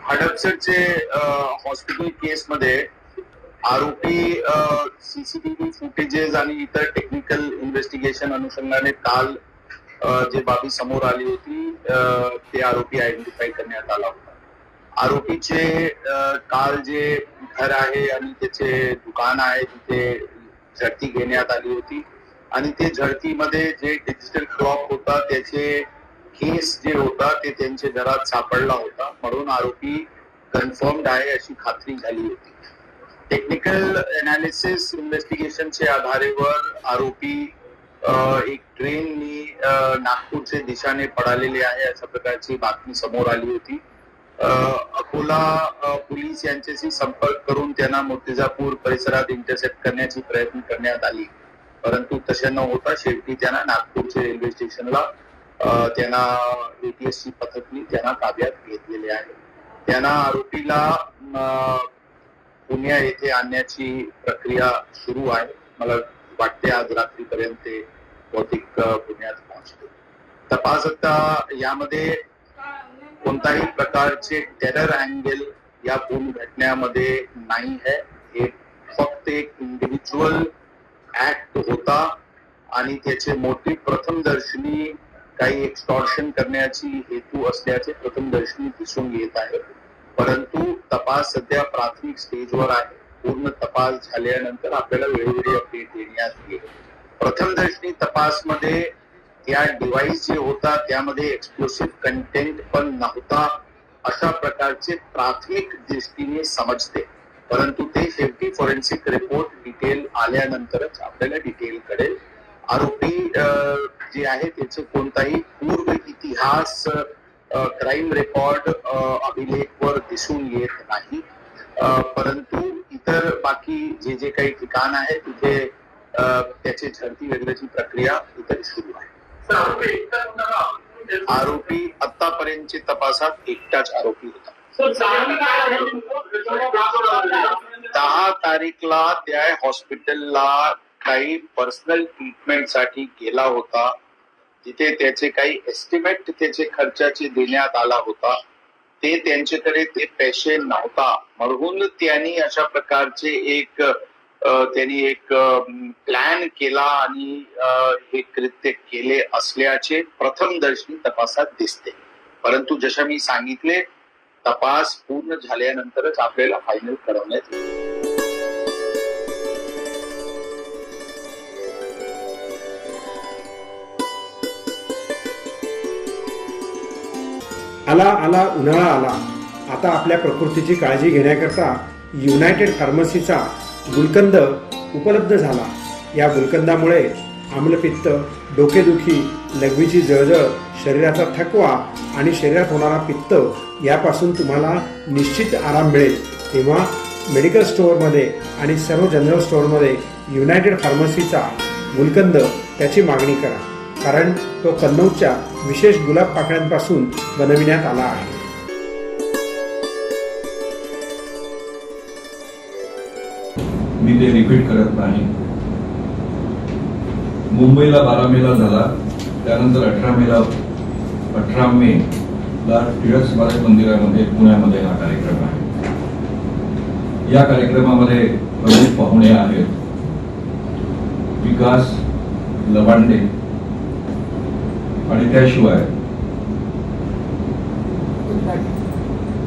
हडपसरचे hospital केसमध्ये आरोपी CCTV footages आणि इतर टेक्निकल इन्व्हेस्टिगेशन अनुषंगाने काल जे बाबी समोर आली होती ते आरोपी आयडेंटिफाय करण्यात आला होता. आरोपीचे काल जे घर आहे आणि त्याचे दुकान आहे तिथे झडती घेण्यात आली होती आणि ते झडतीमध्ये जे डिजिटल क्लॉक होता त्याचे केस जे होता ते त्यांच्या घरात सापडला होता, म्हणून आरोपी कन्फर्म्ड आहे अशी खात्री झाली होती. टेक्निकल अनालिसिस इन्व्हेस्टिगेशनच्या आधारेवर आरोपी एक ट्रेननी नागपूरच्या दिशाने पळालेले आहे अशा प्रकारची बातमी समोर आली होती. अकोला पोलीस यांच्याशी संपर्क करून त्यांना मूर्तिजापूर परिसरात इंटरसेप्ट करण्याची प्रयत्न करण्यात आली, परंतु तसे न होता शेवटी त्यांना नागपूरच्या रेल्वे स्टेशनला त्यांना एटीएसची पथकनी त्यांना ताब्यात घेतलेले आहे. त्यांना आरोपीला पुण्या येथे आणण्याची प्रक्रिया सुरू आहे. मला वाटते आज रात्रीपर्यंत ते बहुतेक पुण्यात पोहोचते. तपास आता यामध्ये कोणताही प्रकारचे टेरर अँगल या पूर्ण घटनेमध्ये नाही है. हे फक्त एक इंडिव्हिज्युअल ऍक्ट होता आणि त्याचे मोटिव्ह प्रथमदर्शनी काही एक्सटॉर्शन करण्याची हेतू असल्याचे प्रथमदर्शनी दिसून येत आहे, परंतु तपास सध्या प्राथमिक स्टेजवर आहे. पूर्ण तपास झाल्यानंतर आपल्याला वेळोवेळी अपडेट देण्यात येईल. प्रथमदर्शनी तपासमध्ये त्या डिव्हाइस जे होता त्यामध्ये एक्सप्लोसिव्ह कंटेंट पण नव्हता अशा प्रकारचे प्राथमिक दृष्टीने समजते, परंतु ते शेवटी फॉरेन्सिक रिपोर्ट डिटेल आल्यानंतरच आपल्याला डिटेल कळेल. आरोपी जे आहे त्याचे कोणताही पूर्व इतिहास क्राईम रेकॉर्ड अभिलेखवर दिसून येत नाही, परंतु इतर बाकी जे जे काही ठिकाण आहे तिथे त्याची झडती वगैरेची प्रक्रिया इतर सुरू आहे. आरोपी आतापर्यंतच्या तपासात एकटाच आरोपी होता. 10 तारीखला त्या हॉस्पिटलला काही पर्सनल ट्रीटमेंट साठी गेला होता, जिथे त्याचे काही एस्टिमेट त्याचे खर्चाचे देण्यात आला होता. ते त्यांच्याकडे ते पैसे नव्हता, म्हणून त्यांनी अशा प्रकारचे त्यांनी एक प्लॅन केला आणि हे कृत्य केले असल्याचे प्रथमदर्शनी तपासात दिसते, परंतु जसे मी सांगितले तपास पूर्ण झाल्यानंतरच आपल्याला फायनल कळवण्यात येईल. आला आला उन्हाळा आला. आता आपल्या प्रकृतीची काळजी घेण्याकरता युनायटेड फार्मसीचा गुलकंद उपलब्ध झाला. या गुलकंदामुळे आम्लपित्त, डोकेदुखी, लघवीची जळजळ, शरीराचा थकवा आणि शरीरात होणारा पित्त यापासून तुम्हाला निश्चित आराम मिळेल. तेव्हा मेडिकल स्टोअरमध्ये आणि सर्व जनरल स्टोअरमध्ये युनायटेड फार्मसीचा गुलकंद त्याची मागणी करा, कारण तो कन्नौजच्या विशेष गुलाब पाकळ्यांपासून बनविण्यात आला आहे. मी ते रिपीट करत नाही. मुंबईला 12 मेला झाला, त्यानंतर 18 मेला टिळक स्मारक मंदिरामध्ये पुण्यामध्ये हा कार्यक्रम आहे. या कार्यक्रमामध्ये प्रमुख पाहुणे आहेत विकास लवांडे आणि त्याशिवाय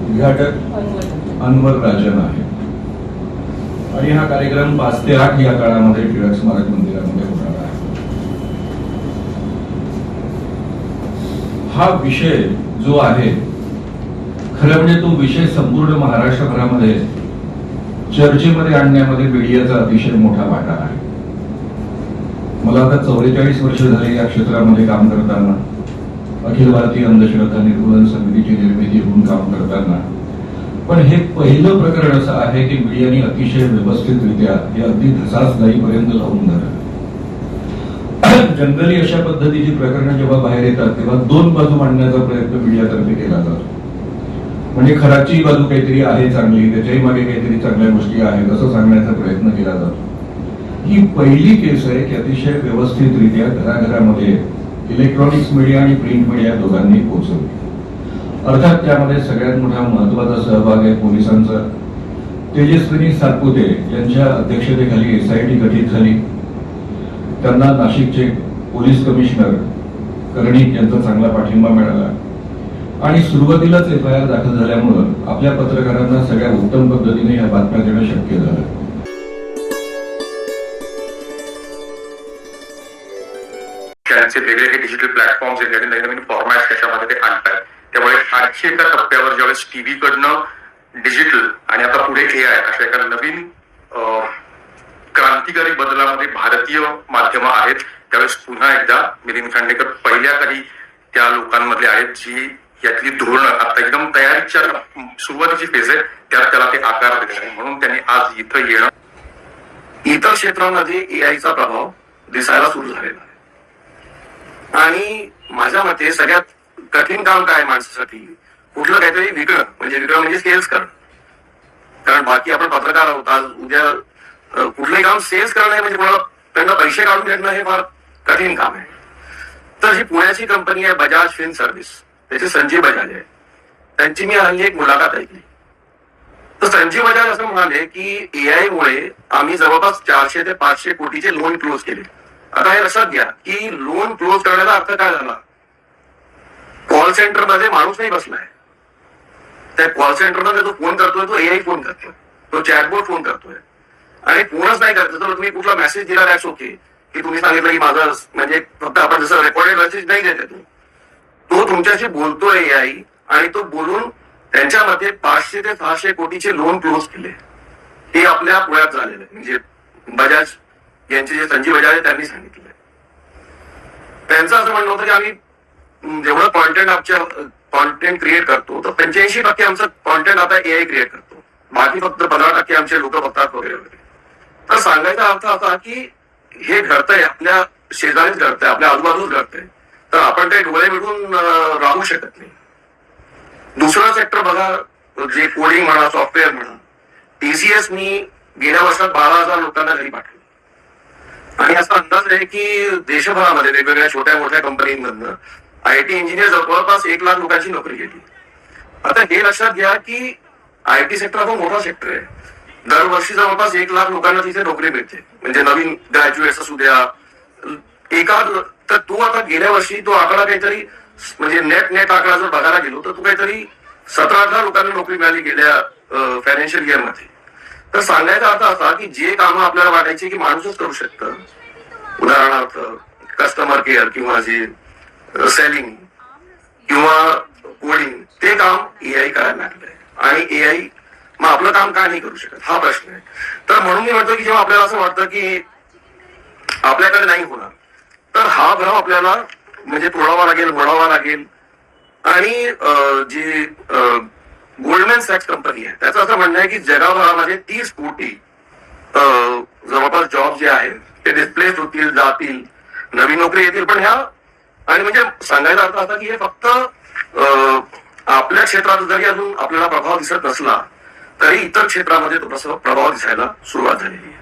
उद्घाटक अनवर राजन आहे. आणि हा कार्यक्रम 5 ते 8 या काळामध्ये टिळक स्मारक मंदिरामध्ये होणार आहे. हा विषय जो आहे खरं म्हणजे तो विषय संपूर्ण महाराष्ट्रभरामध्ये चर्चेमध्ये आणण्यामध्ये मीडियाचा अतिशय मोठा वाटा आहे. मला आता 44 वर्ष झाले या क्षेत्रामध्ये काम करताना, अखिल भारतीय अंधश्रद्धा निर्मूलन समितीची निर्मिती होऊन काम करताना, पण हे पहिलं प्रकरण असं आहे की मीडियाने अतिशय व्यवस्थितरित्या हे अगदी धसास जाईपर्यंत लावून धरलं. जनरली अशा पद्धतीची प्रकरणं जेव्हा बाहेर येतात तेव्हा 2 बाजू मांडण्याचा प्रयत्न मीडियातर्फे केला जातो. म्हणजे खराची बाजू काहीतरी आहे चांगली, त्याच्याही मागे काहीतरी चांगल्या गोष्टी आहेत असं सांगण्याचा प्रयत्न केला जातो. ही पहिली केस आहे की अतिशय व्यवस्थितरित्या घराघरामध्ये इलेक्ट्रॉनिक्स मीडिया आणि प्रिंट मीडिया दोघांनी पोहोचवली. अर्थात त्यामध्ये सगळ्यात मोठा महत्वाचा सहभाग आहे पोलिसांचा. तेजस्विनी सातपुते यांच्या अध्यक्षतेखाली SIT गठीत झाली. त्यांना नाशिकचे पोलीस कमिशनर कर्णिक यांचा चांगला पाठिंबा मिळाला आणि सुरुवातीलाच FIR दाखल झाल्यामुळं आपल्या पत्रकारांना सगळ्या उत्तम पद्धतीने या बातम्या देणं शक्य झालं. त्यांचे वेगवेगळे डिजिटल प्लॅटफॉर्म्स आहेत, नवीन नवीन फॉर्मॅट त्याच्यामध्ये ते आणतात. त्यामुळे आणखी एका टप्प्यावर ज्यावेळेस टीव्ही कडनं डिजिटल आणि आता पुढे AI अशा एका नवीन क्रांतिकारी बदलामध्ये भारतीय माध्यमं आहेत, त्यावेळेस पुन्हा एकदा मिलिंद खांडेकर पहिल्या काही त्या लोकांमधले आहेत जी यातली धोरणं आता एकदम तयारीच्या सुरुवातीची फेज आहे त्यात त्याला ते आकार देत आहे. म्हणून त्यांनी आज इथं येणं. इतर क्षेत्रांमध्ये AIचा प्रभाव दिसायला सुरू झालेला आहे आणि माझ्या मते सगळ्यात कठीण काम काय माणसासाठी, कुठलं काहीतरी विकणं म्हणजे सेल्स करणं. कारण बाकी आपण पत्रकार आहोत, आज उद्या कुठलंही काम सेल्स करणं म्हणजे कोणाला त्यांना पैसे काढून देणं हे फार कठीण काम आहे. तर ही पुण्याची कंपनी आहे बजाज फिन सर्व्हिस, त्याचे संजीव बजाज आहे. त्यांची मी हल्ली एक मुलाखत ऐकली. तर संजीव बजाज असं म्हणाले की AI मुळे आम्ही जवळपास 400 ते 500 कोटीचे लोन क्लोज केले. आता हे लक्षात घ्या की लोन क्लोज करण्याचा अर्थ काय झाला, कॉल सेंटर मध्ये माणूस नाही बसलाय, त्या कॉल सेंटर मध्ये जो फोन करतोय तो AI फोन करतोय, तो चॅटबॉट फोन करतोय आणि फोनच नाही करतोय. तर तुम्ही कुठला मेसेज दिला दॅट्स ओके, की तुम्ही सांगितलं की माझं म्हणजे फक्त आपण जसं रेकॉर्डेड मेसेज नाही देते तो तुमच्याशी बोलतोय AI आणि तो बोलून त्यांच्यामध्ये 500 ते 600 कोटीचे लोन क्लोज केले. हे आपल्या पुण्यात झालेलं आहे. म्हणजे बजाज यांचे जे संजीव बजाज आहे त्यांनी सांगितलं. त्यांचं असं म्हणणं होतं की आम्ही जेवढं कॉन्टेंट क्रिएट करतो तर 85% आमचं कॉन्टेंट आता AI क्रिएट करतो, बाकी फक्त 15% आमचे लोक बघतात वगैरे वगैरे. तर सांगायचा अर्थ असा की हे घडतंय, आपल्या शेजारीच घडतंय, आपल्या आजूबाजूच घडतंय, तर आपण काही डोळे मिळून राहू शकत नाही. दुसरा सेक्टर बघा, जे कोडिंग म्हणा, सॉफ्टवेअर म्हणा, TCSनी गेल्या वर्षात 12,000 लोकांना घरी पाठवलं आणि असा अंदाज आहे की देशभरामध्ये वेगवेगळ्या छोट्या मोठ्या कंपनीमधनं IT इंजिनियर जवळपास 1 लाख लोकांची नोकरी गेली. आता हे लक्षात घ्या की IT सेक्टर हा मोठा सेक्टर आहे. दरवर्षी जवळपास 1 लाख लोकांना तिथे नोकरी मिळते, म्हणजे नवीन ग्रॅज्युएट्स असू द्या तर तो आता गेल्या वर्षी तो आकडा काहीतरी म्हणजे नेट आकडा जर बघायला गेलो तर तो काहीतरी 17-18 लोकांना नोकरी मिळाली गेल्या फायनान्शियल इयर मध्ये. तर सांगायचा अर्थ असा की जे कामं आपल्याला वाटायची की माणूसच करू शकतं, उदाहरणार्थ कस्टमर केअर किंवा जे सेलिंग किंवा कोडिंग, ते काम AI करायला लागलंय आणि AI मग आपलं काम का नाही करू शकत हा प्रश्न आहे. तर म्हणून मी म्हणतो की जेव्हा आपल्याला असं वाटतं की आपल्याकडे नाही होणार तर हा भ्रम आपल्याला म्हणजे तोडावा लागेल, मोडावा लागेल. आणि जी गोल्डमॅन सॅक्स कंपनी आहे त्याचं असं म्हणणं आहे की जगभरामध्ये 30 कोटी जवळपास जॉब जे आहेत ते डिस्प्लेस होतील, जातील, नवीन नोकरी येतील. पण ह्या आणि म्हणजे सांगायचा अर्थ असा की हे फक्त आपल्या क्षेत्रात जरी अजून आपल्याला प्रभाव दिसत नसला तरी इतर क्षेत्रामध्ये तो प्रभाव दिसायला सुरुवात झालेली आहे.